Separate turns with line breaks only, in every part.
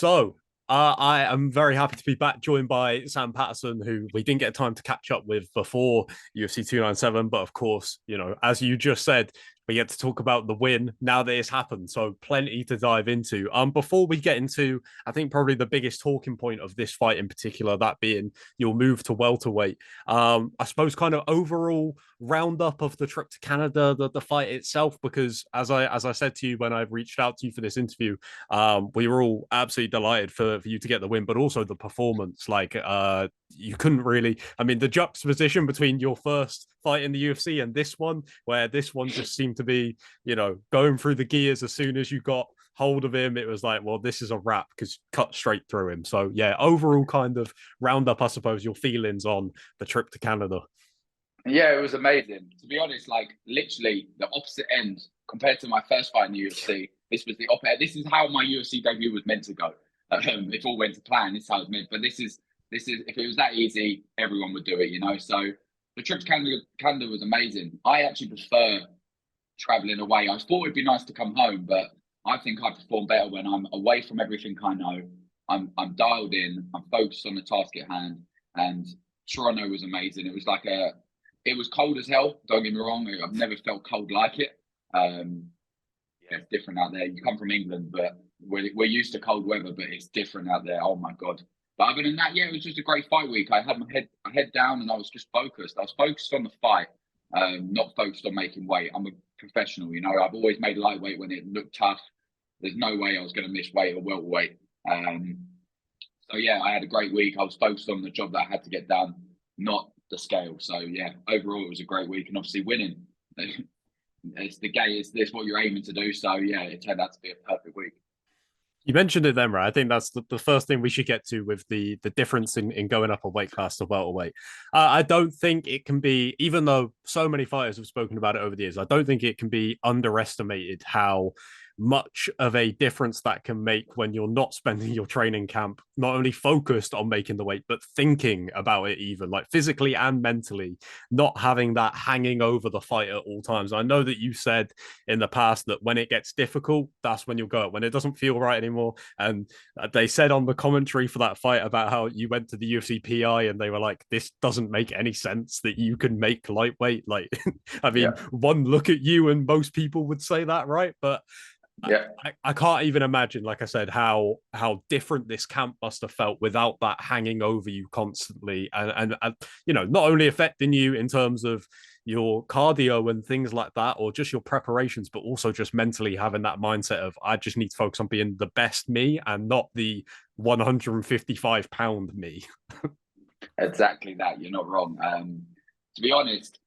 So, I am very happy to be back, joined by Sam Patterson, who we didn't get time to catch up with before UFC 297. But of course, as you just said, we get to talk about the win now that it's happened. So, plenty to dive into. Before we get into, I think probably the biggest talking point of this fight in particular, that being your move to welterweight. I suppose kind of overall roundup of the trip to Canada, the fight itself, because as I said to you when I reached out to you for this interview, we were all absolutely delighted for you to get the win, but also the performance. You couldn't really, I mean, the juxtaposition between your first fight in the UFC and this one, where this one just seemed to be, going through the gears as soon as you got hold of him, it was like, well, this is a wrap because cut straight through him. So yeah, overall kind of roundup, I suppose, your feelings on the trip to Canada.
Yeah, it was amazing. To be honest, like literally the opposite end compared to my first fight in the UFC. This was the opposite. This is how my UFC debut was meant to go. If all went to plan, this is how it's meant. But this is if it was that easy, everyone would do it, you know. So the trip to Canada was amazing. I actually prefer traveling away. I thought it'd be nice to come home, but I think I perform better when I'm away from everything I know. I'm dialed in. I'm focused on the task at hand. And Toronto was amazing. It was cold as hell. Don't get me wrong. I've never felt cold like it. Yeah, it's different out there. You come from England, but we're used to cold weather, but it's different out there. Oh my God. But other than that, yeah, it was just a great fight week. I had my head down and I was just focused. I was focused on the fight, not focused on making weight. I'm a professional, you know. I've always made lightweight when it looked tough. There's no way I was going to miss weight or welterweight. So yeah, I had a great week. I was focused on the job that I had to get done, not the scale. So yeah, overall it was a great week, and obviously winning. It's the game. It's what you're aiming to do. So yeah, it turned out to be a perfect week.
You mentioned it then, right? I think that's the first thing we should get to with the difference in going up a weight class to welterweight. I don't think it can be, even though so many fighters have spoken about it over the years, I don't think it can be underestimated how much of a difference that can make when you're not spending your training camp not only focused on making the weight but thinking about it, even like physically and mentally, not having that hanging over the fight at all times. I know that you said in the past that when it gets difficult, that's when you'll go, when it doesn't feel right anymore. And they said on the commentary for that fight about how you went to the UFC PI and they were like, this doesn't make any sense that you can make lightweight. Like, I mean,
Yeah,
one look at you and most people would say that, right? But
yeah,
I can't even imagine, like I said, how different this camp must have felt without that hanging over you constantly, and not only affecting you in terms of your cardio and things like that, or just your preparations, but also just mentally having that mindset of I just need to focus on being the best me and not the 155-pound me.
exactly that. You're not wrong. To be honest,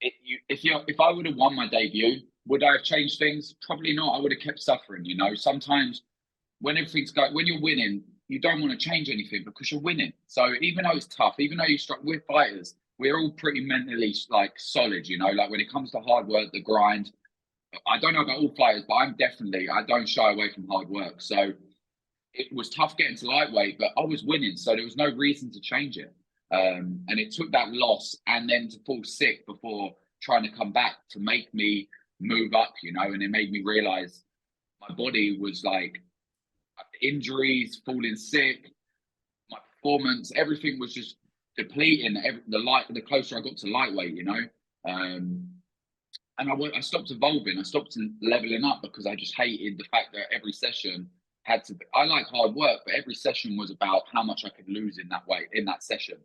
if I would have won my debut, would I have changed things? Probably not. I would have kept suffering. You know, sometimes when you're winning, you don't want to change anything because you're winning. So even though it's tough, even though we're fighters, we're all pretty mentally like solid. You know, like when it comes to hard work, the grind. I don't know about all fighters, but I don't shy away from hard work. So it was tough getting to lightweight, but I was winning, so there was no reason to change it. And it took that loss and then to fall sick before trying to come back to make me move up, you know, and it made me realize my body was like injuries, falling sick, my performance, everything was just depleting. The closer I got to lightweight, you know, and I stopped evolving. I stopped leveling up because I just hated the fact that every session had to. I like hard work, but every session was about how much I could lose in that way in that session,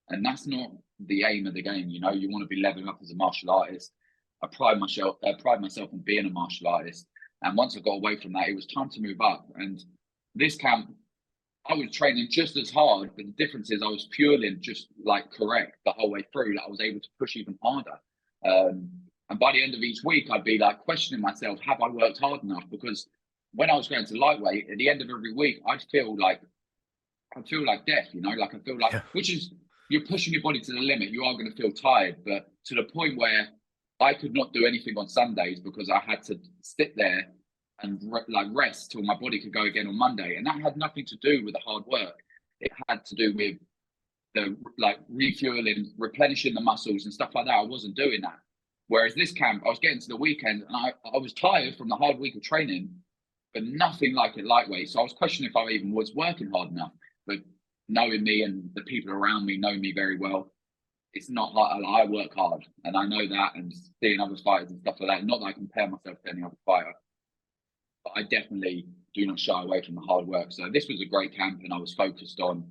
and that's not the aim of the game. You know, you want to be leveling up as a martial artist. I pride myself on being a martial artist, and once I got away from that, it was time to move up. And this camp, I was training just as hard, but the difference is I was fueling just like correct the whole way through. Like I was able to push even harder. And by the end of each week, I'd be like questioning myself, have I worked hard enough? Because when I was going to lightweight, at the end of every week, I'd feel like death, you know, like I feel like,
Yeah.
which is, you're pushing your body to the limit. You are going to feel tired, but to the point where I could not do anything on Sundays because I had to sit there and rest till my body could go again on Monday. And that had nothing to do with the hard work. It had to do with the like refueling, replenishing the muscles and stuff like that. I wasn't doing that. Whereas this camp, I was getting to the weekend and I was tired from the hard week of training, but nothing like it lightweight. So I was questioning if I even was working hard enough. But knowing me and the people around me know me very well, it's not hard. I work hard, and I know that. And seeing other fighters and stuff like that, not that I compare myself to any other fighter, but I definitely do not shy away from the hard work. So this was a great camp, and I was focused on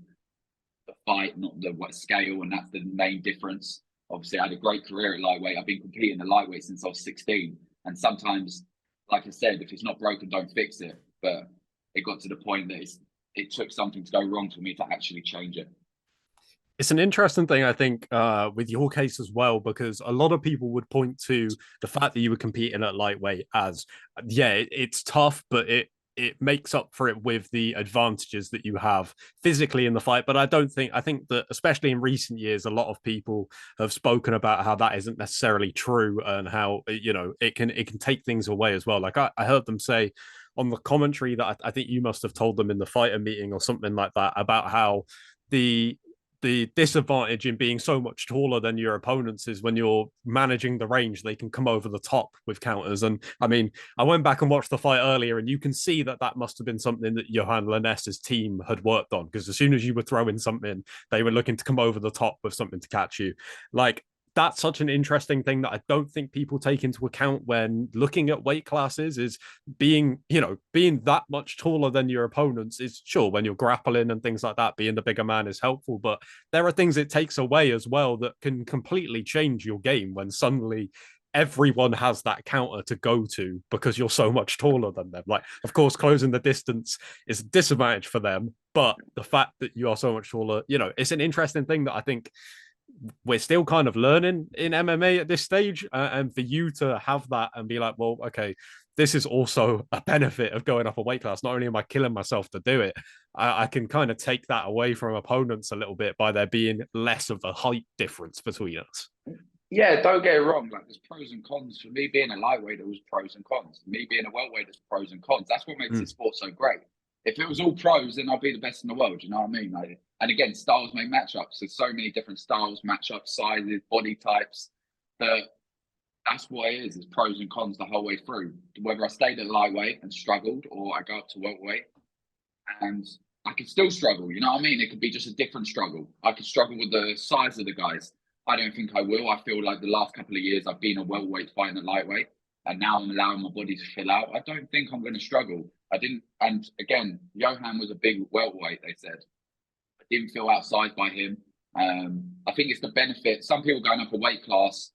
the fight, not the what scale, and that's the main difference. Obviously, I had a great career at lightweight. I've been competing at lightweight since I was 16, and sometimes, like I said, if it's not broken, don't fix it. But it got to the point that it took something to go wrong for me to actually change it.
It's an interesting thing, I think, with your case as well, because a lot of people would point to the fact that you were competing at lightweight as, yeah, it's tough, but it makes up for it with the advantages that you have physically in the fight. But I think that especially in recent years, a lot of people have spoken about how that isn't necessarily true and how, it can take things away as well. Like I heard them say on the commentary that I think you must have told them in the fighter meeting or something like that about how the the disadvantage in being so much taller than your opponents is when you're managing the range, they can come over the top with counters. And I mean, I went back and watched the fight earlier, and you can see that that must have been something that Yohan Lainesse's team had worked on, because as soon as you were throwing something, they were looking to come over the top with something to catch you. Like, that's such an interesting thing that I don't think people take into account when looking at weight classes is being that much taller than your opponents is sure when you're grappling and things like that, being the bigger man is helpful, but there are things it takes away as well that can completely change your game when suddenly everyone has that counter to go to because you're so much taller than them. Like, of course, closing the distance is a disadvantage for them, but the fact that you are so much taller, it's an interesting thing that I think we're still kind of learning in MMA at this stage. And for you to have that and be like, well, okay, this is also a benefit of going up a weight class. Not only am I killing myself to do it, I can kind of take that away from opponents a little bit by there being less of a height difference between us.
Yeah, don't get it wrong. Like, there's pros and cons. For me being a lightweight, there was pros and cons. For me being a welterweight, there's pros and cons. That's what makes this sport so great. If it was all pros, then I'd be the best in the world. You know what I mean? Like, and again, styles make matchups. There's so many different styles, matchups, sizes, body types. That that's what it is. There's pros and cons the whole way through. Whether I stayed at lightweight and struggled, or I go up to welterweight and I could still struggle. You know what I mean? It could be just a different struggle. I could struggle with the size of the guys. I don't think I will. I feel like the last couple of years I've been a welterweight fighting a lightweight, and now I'm allowing my body to fill out. I don't think I'm going to struggle. I didn't. And again, Yohan was a big welterweight, they said. I didn't feel outside by him. I think it's the benefit. Some people going up a weight class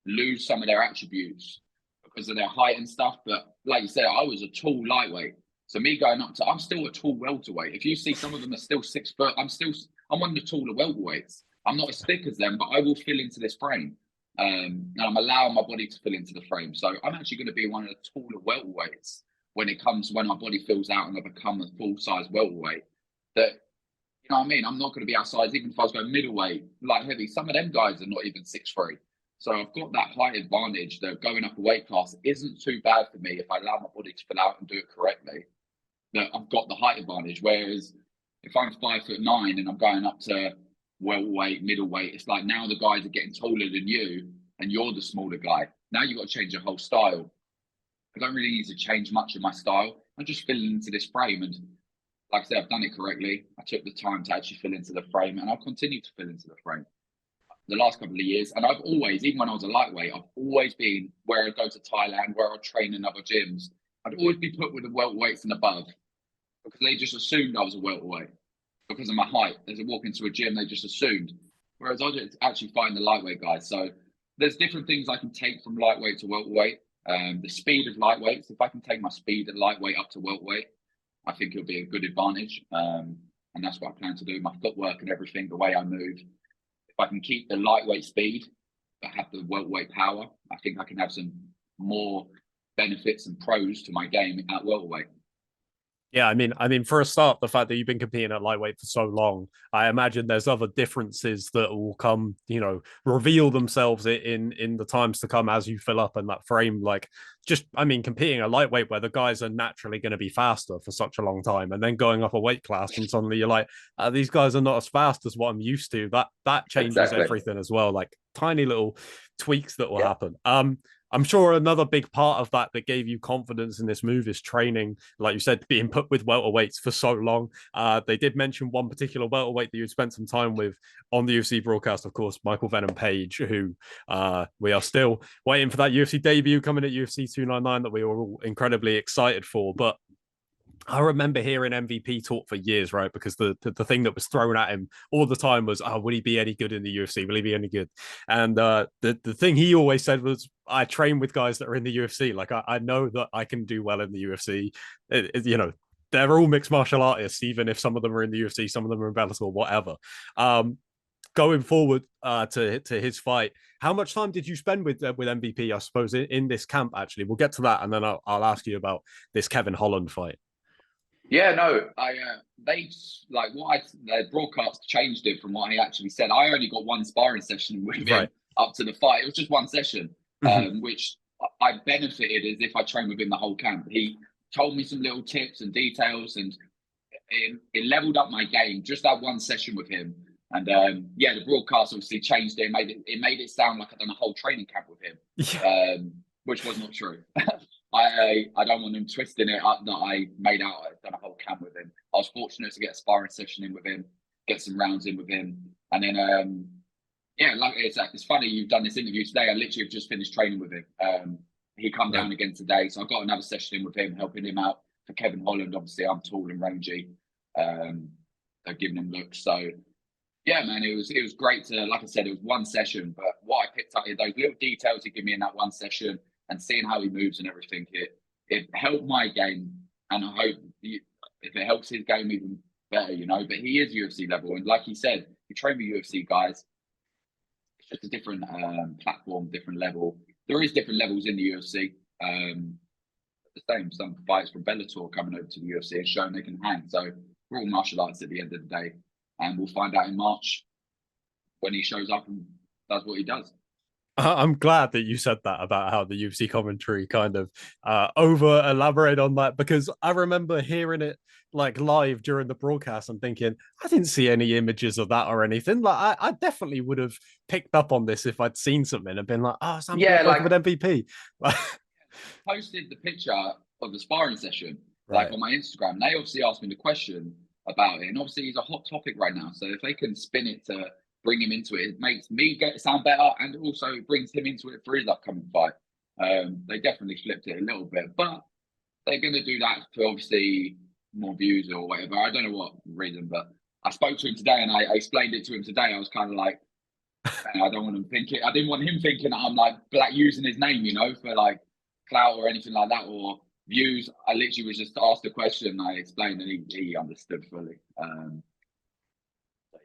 lose some of their attributes because of their height and stuff. But like you said, I was a tall lightweight. So me going up to, I'm still a tall welterweight. If you see some of them are still 6 foot, I'm one of the taller welterweights. I'm not as thick as them, but I will fill into this frame. And I'm allowing my body to fill into the frame. So I'm actually going to be one of the taller welterweights when my body fills out and I become a full size welterweight. That, you know what I mean? I'm not going to be outside, even if I was going middleweight, light heavy. Some of them guys are not even 6'3". So I've got that height advantage that going up a weight class isn't too bad for me if I allow my body to fill out and do it correctly. That I've got the height advantage. Whereas if I'm 5'9" and I'm going up to welterweight, middleweight, it's like now the guys are getting taller than you and you're the smaller guy. Now you've got to change your whole style. I don't really need to change much of my style. I'm just filling into this frame. And like I said, I've done it correctly. I took the time to actually fill into the frame, and I'll continue to fill into the frame the last couple of years. And I've always, even when I was a lightweight, I've always been where I'd go to Thailand, where I'd train in other gyms. I'd always be put with the welterweights and above because they just assumed I was a welterweight because of my height. As I walk into a gym, they just assumed. Whereas I just actually find the lightweight guys. So there's different things I can take from lightweight to welterweight. The speed of lightweights, if I can take my speed at lightweight up to welterweight, I think it'll be a good advantage. And that's what I plan to do. My footwork and everything, the way I move. If I can keep the lightweight speed, but have the welterweight power, I think I can have some more benefits and pros to my game at welterweight.
Yeah, I mean, for a start, the fact that you've been competing at lightweight for so long, I imagine there's other differences that will come, reveal themselves in the times to come as you fill up in that frame. Like, competing at lightweight where the guys are naturally going to be faster for such a long time, and then going up a weight class, and suddenly you're like, these guys are not as fast as what I'm used to. That changes
Exactly.
everything as well. Like tiny little tweaks that will
Yeah.
happen. I'm sure another big part of that that gave you confidence in this move is training, like you said, being put with welterweights for so long. They did mention one particular welterweight that you spent some time with on the UFC broadcast, of course, Michael Venom Page, who we are still waiting for that UFC debut coming at UFC 299 that we were all incredibly excited for. But I remember hearing MVP talk for years, right? Because the thing that was thrown at him all the time was, "Oh, will he be any good in the UFC? Will he be any good?" And the thing he always said was, "I train with guys that are in the UFC. Like I know that I can do well in the UFC. You know, they're all mixed martial artists, even if some of them are in the UFC, some of them are in Bellator, or whatever." Going forward to his fight, how much time did you spend with MVP? I suppose in this camp. Actually, we'll get to that, and then I'll ask you about this Kevin Holland fight.
Yeah, no, they like what the broadcast changed it from what he actually said. I only got one sparring session with him
Right.
up to the fight. It was just one session,
Mhm.
which I benefited as if I trained with him the whole camp. He told me some little tips and details, and it leveled up my game. Just that one session with him, and yeah, the broadcast obviously changed it. It made it sound like I'd done a whole training camp with him,
Yeah.
which was not true. I don't want him twisting it up that I made out I'd done a whole camp with him. I was fortunate to get a sparring session in with him, get some rounds in with him, and then yeah, like it's funny you've done this interview today. I literally have just finished training with him. He come
Right.
down again today, so I got another session in with him, helping him out for Kevin Holland. Obviously, I'm tall and rangy, um, giving him looks. So yeah, man, it was great to, like I said, it was one session, but what I picked up in those little details he gave me in that one session and seeing how he moves and everything, it helped my game, and I hope if it helps his game even better, you know. But he is UFC level, and like he said, you train with UFC guys. It's just a different platform, different level. There is different levels in the UFC. The same, some fights from Bellator coming over to the UFC and showing they can hang. So we're all martial arts at the end of the day, and we'll find out in March when he shows up and does what he does.
I'm glad that you said that about how the UFC commentary kind of over elaborate on that, because I remember hearing it like live during the broadcast and thinking I didn't see any images of that or anything. Like I definitely would have picked up on this if I'd seen something and been like, "Oh, Sam Paul
Yeah,
spoke
like
with MVP."
posted the picture of the sparring session like
Right.
on my Instagram. They obviously asked me the question about it, and obviously he's a hot topic right now. So if they can spin it to bring him into it, it makes me get sound better, and also brings him into it for his upcoming fight. They definitely flipped it a little bit, but they're going to do that for obviously more views or whatever. I don't know what reason, but I spoke to him today and I explained it to him today. I was kind of like, I don't want him thinking. I didn't want him thinking that I'm like black using his name, you know, for like clout or anything like that or views. I literally was just asked a question. I explained and he understood fully. So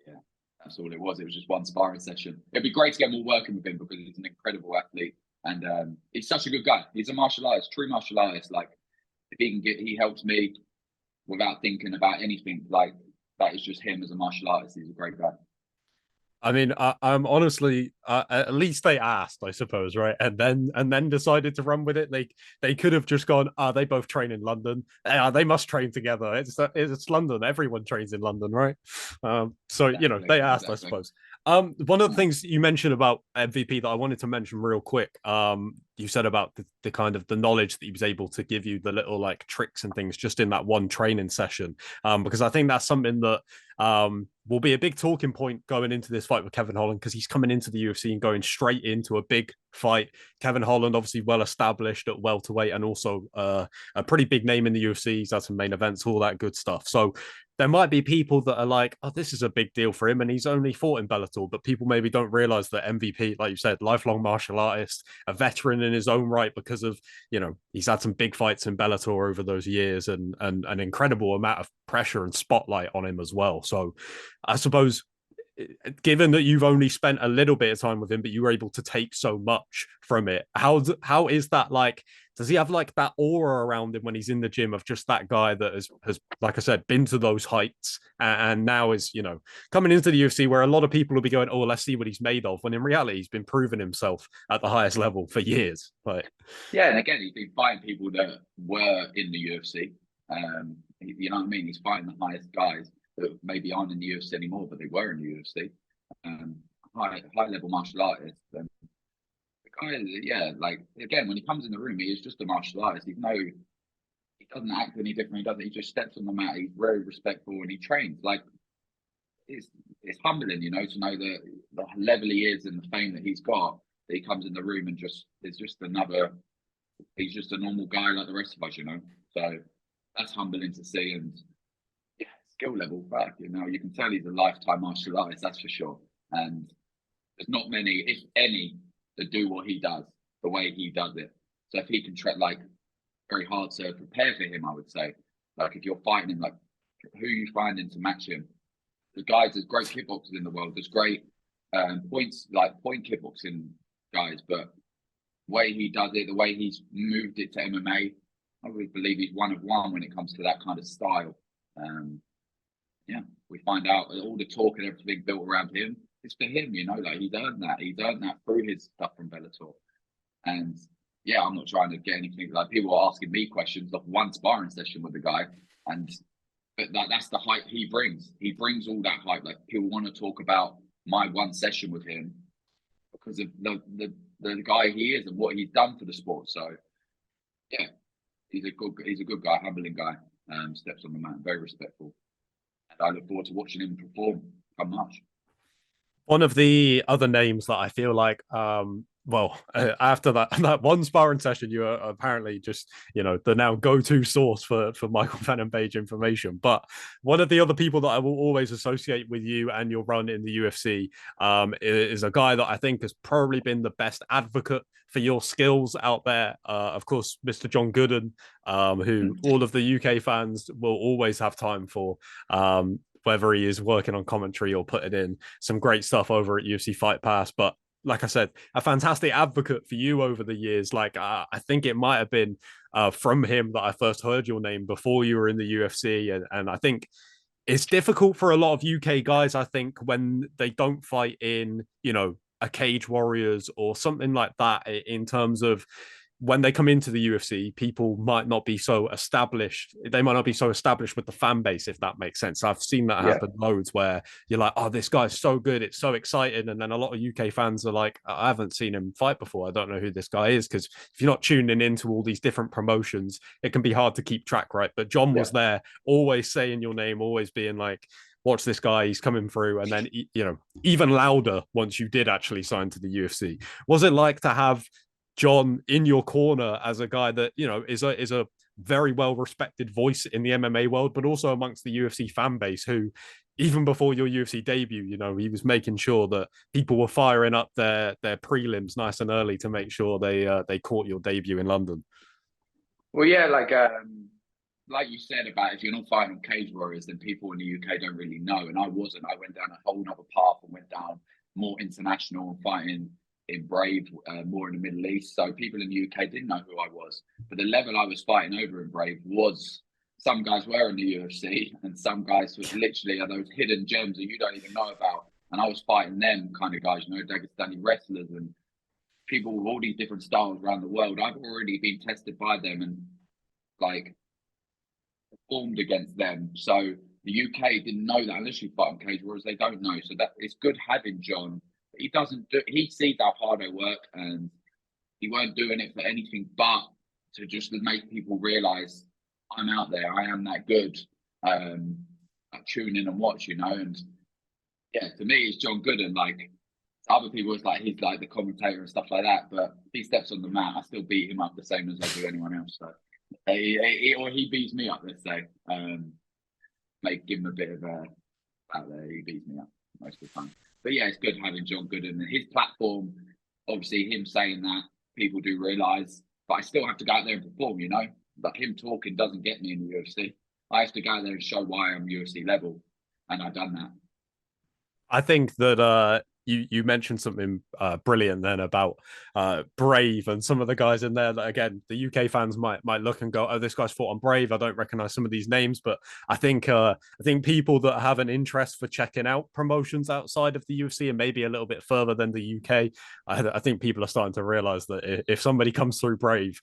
yeah, that's all it was. It was just one sparring session. It'd be great to get more working with him because he's an incredible athlete and he's such a good guy. He's a martial artist, true martial artist. Like if he can get, he helps me without thinking about anything. Like that is just him as a martial artist. He's a great guy.
I mean, I'm honestly, at least they asked, I suppose, right? And then decided to run with it. They could have just gone, they both train in London. They must train together. It's London. Everyone trains in London, right? So
Exactly,
they asked, I
exactly.
suppose. One of the things you mentioned about MVP that I wanted to mention real quick. You said about the kind of the knowledge that he was able to give you, the little like tricks and things just in that one training session. Because I think that's something that will be a big talking point going into this fight with Kevin Holland because he's coming into the UFC and going straight into a big fight. Kevin Holland, obviously well established at welterweight and also a pretty big name in the UFC. He's had some main events, all that good stuff. So there might be people that are like, oh, this is a big deal for him, and he's only fought in Bellator, but people maybe don't realize that MVP, like you said, lifelong martial artist, a veteran in his own right because of, he's had some big fights in Bellator over those years and an incredible amount of pressure and spotlight on him as well. So I suppose given that you've only spent a little bit of time with him, but you were able to take so much from it, how is that like? Does he have like that aura around him when he's in the gym of just that guy that has like I said, been to those heights and now is, coming into the UFC where a lot of people will be going, oh, let's see what he's made of, when in reality he's been proving himself at the highest level for years. Like,
Yeah, and again, he's been fighting people that were in the UFC. You know what I mean? He's fighting the highest guys that maybe aren't in the UFC anymore, but they were in the UFC. High level martial artists. And guy, yeah, like again, when he comes in the room, he is just a martial artist. He doesn't act any different. He doesn't. He just steps on the mat. He's very respectful and he trains. Like it's it's humbling, to know the level he is and the fame that he's got. That he comes in the room and just is just another. He's just a normal guy like the rest of us. So that's humbling to see. And yeah, skill level back. You can tell he's a lifetime martial artist. That's for sure. And there's not many, if any, that do what he does the way he does it. So if he can like very hard to prepare for him, I would say. Like if you're fighting him, like who you finding to match him? The guys, there's great kickboxers in the world. There's great points, like point kickboxing guys, but the way he does it, the way he's moved it to MMA, I really believe he's one of one when it comes to that kind of style. Yeah, we find out all the talk and everything built around him. It's for him, like he's earned that. He's earned that through his stuff from Bellator. And yeah, I'm not trying to get anything like people are asking me questions of one sparring session with the guy. But that's the hype he brings. He brings all that hype. Like people want to talk about my one session with him because of the guy he is and what he's done for the sport. So yeah, he's a good guy, humbling guy. Steps on the mat, very respectful. And I look forward to watching him perform come March.
One of the other names that I feel like, after that one sparring session, you are apparently just the now go-to source for Michael Venom Page information. But one of the other people that I will always associate with you and your run in the UFC is a guy that I think has probably been the best advocate for your skills out there. Of course, Mr. John Gooden, who all of the UK fans will always have time for. Whether he is working on commentary or putting in some great stuff over at UFC Fight Pass. But like I said, a fantastic advocate for you over the years. Like I think it might have been from him that I first heard your name before you were in the UFC. And I think it's difficult for a lot of UK guys, I think, when they don't fight in, a Cage Warriors or something like that in terms of when they come into the UFC, people might not be so established. They might not be so established with the fan base, if that makes sense. I've seen that happen loads where you're like, oh, this guy's so good. It's so exciting. And then a lot of UK fans are like, I haven't seen him fight before. I don't know who this guy is. Because if you're not tuning into all these different promotions, it can be hard to keep track, right? But John was there, always saying your name, always being like, watch this guy, he's coming through. And then, even louder once you did actually sign to the UFC. Was it like to have John in your corner as a guy that is a very well respected voice in the MMA world, but also amongst the UFC fan base, who even before your UFC debut, he was making sure that people were firing up their prelims nice and early to make sure they caught your debut in London.
Well, yeah, like you said about if you're not fighting on Cage Warriors, then people in the UK don't really know. And I wasn't. I went down a whole other path and went down more international and fighting in Brave, more in the Middle East. So people in the UK didn't know who I was. But the level I was fighting over in Brave was, some guys were in the UFC and some guys were literally are those hidden gems that you don't even know about. And I was fighting them kind of guys, Dagestani wrestlers and people with all these different styles around the world. I've already been tested by them and performed against them. So the UK didn't know that unless you fight on Cage Warriors, they don't know. So that it's good having John. He sees how hard I work and he weren't doing it for anything but to just make people realize I'm out there. I am that good. Tune in and watch, and yeah, to me, it's John Gooden. Like other people, it's like he's like the commentator and stuff like that. But if he steps on the mat, I still beat him up the same as I do anyone else. So, or he beats me up. Let's say, give him a bit of a out there. He beats me up most of the time. But yeah, it's good having John Gooden and his platform. Obviously, him saying that people do realise, but I still have to go out there and perform. But him talking doesn't get me in the UFC. I have to go out there and show why I'm UFC level, and I've done that.
I think that you mentioned something brilliant then about Brave and some of the guys in there that, again, the UK fans might look and go, oh, this guy's fought on Brave. I don't recognize some of these names, but I think people that have an interest for checking out promotions outside of the UFC and maybe a little bit further than the UK, I think people are starting to realize that if somebody comes through Brave,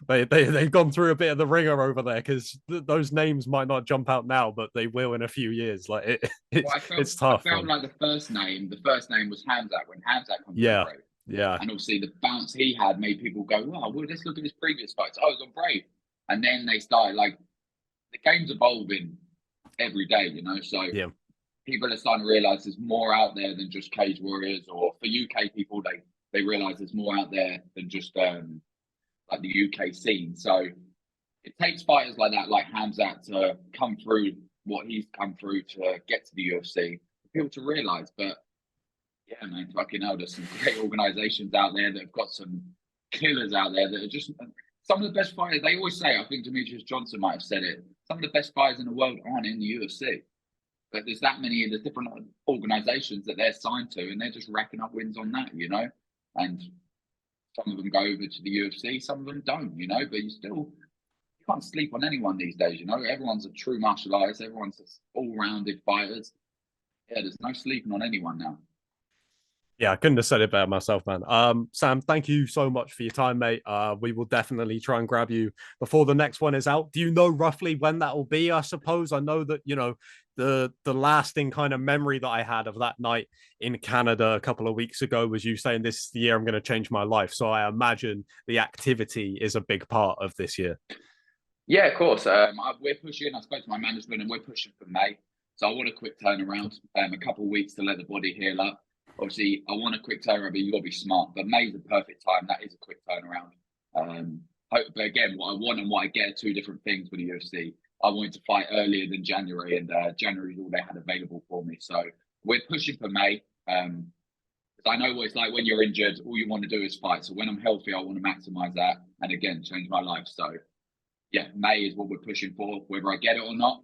they've gone through a bit of the ringer over there, because those names might not jump out now, but they will in a few years. Like it's tough.
I felt like the first name was Hamzat when Hamzat comes
yeah.
Brave.
Yeah.
And obviously the bounce he had made people go, wow, well, let's look at his previous fights. Oh, he's on Brave. And then they started like the game's evolving every day, you know. So
Yeah.
people are starting to realize there's more out there than just Cage Warriors, or for UK people, they realize there's more out there than just like the UK scene. So it takes fighters like that, like Hamzat, to come through what he's come through to get to the UFC, for people to realize. But yeah, man, fucking hell, there's some great organizations out there that have got some killers out there that are just some of the best fighters. They always say, I think Demetrius Johnson might have said it, some of the best fighters in the world aren't in the UFC. But there's that many of the different organizations that they're signed to, and they're just racking up wins on that, you know? And some of them go over to the UFC, some of them don't, you know? But you can't sleep on anyone these days, you know? Everyone's a true martial artist, everyone's all-rounded fighters. Yeah, there's no sleeping on anyone now.
Yeah, I couldn't have said it better myself, man. Sam, thank you so much for your time, mate. We will definitely try and grab you before the next one is out. Do you know roughly when that will be? I suppose I know that the lasting kind of memory that I had of that night in Canada a couple of weeks ago was you saying this is the year I'm going to change my life. So I imagine the activity is a big part of this year.
Yeah, of course. We're pushing. I spoke to my management, and we're pushing for May. So I want a quick turnaround. A couple of weeks to let the body heal up. Obviously, I want a quick turnaround, but you got to be smart. But May's the perfect time. That is a quick turnaround. But again, what I want and what I get are two different things for the UFC. I wanted to fight earlier than January, and January is all they had available for me. So we're pushing for May. Because I know what it's like when you're injured. All you want to do is fight. So when I'm healthy, I want to maximize that, and again, change my life. So yeah, May is what we're pushing for. Whether I get it or not,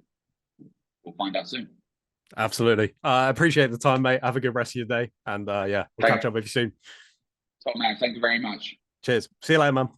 we'll find out soon.
Absolutely. I appreciate the time, mate. Have a good rest of your day. And yeah, we'll catch up with you soon.
Top man, thank you very much.
Cheers. See you later, man.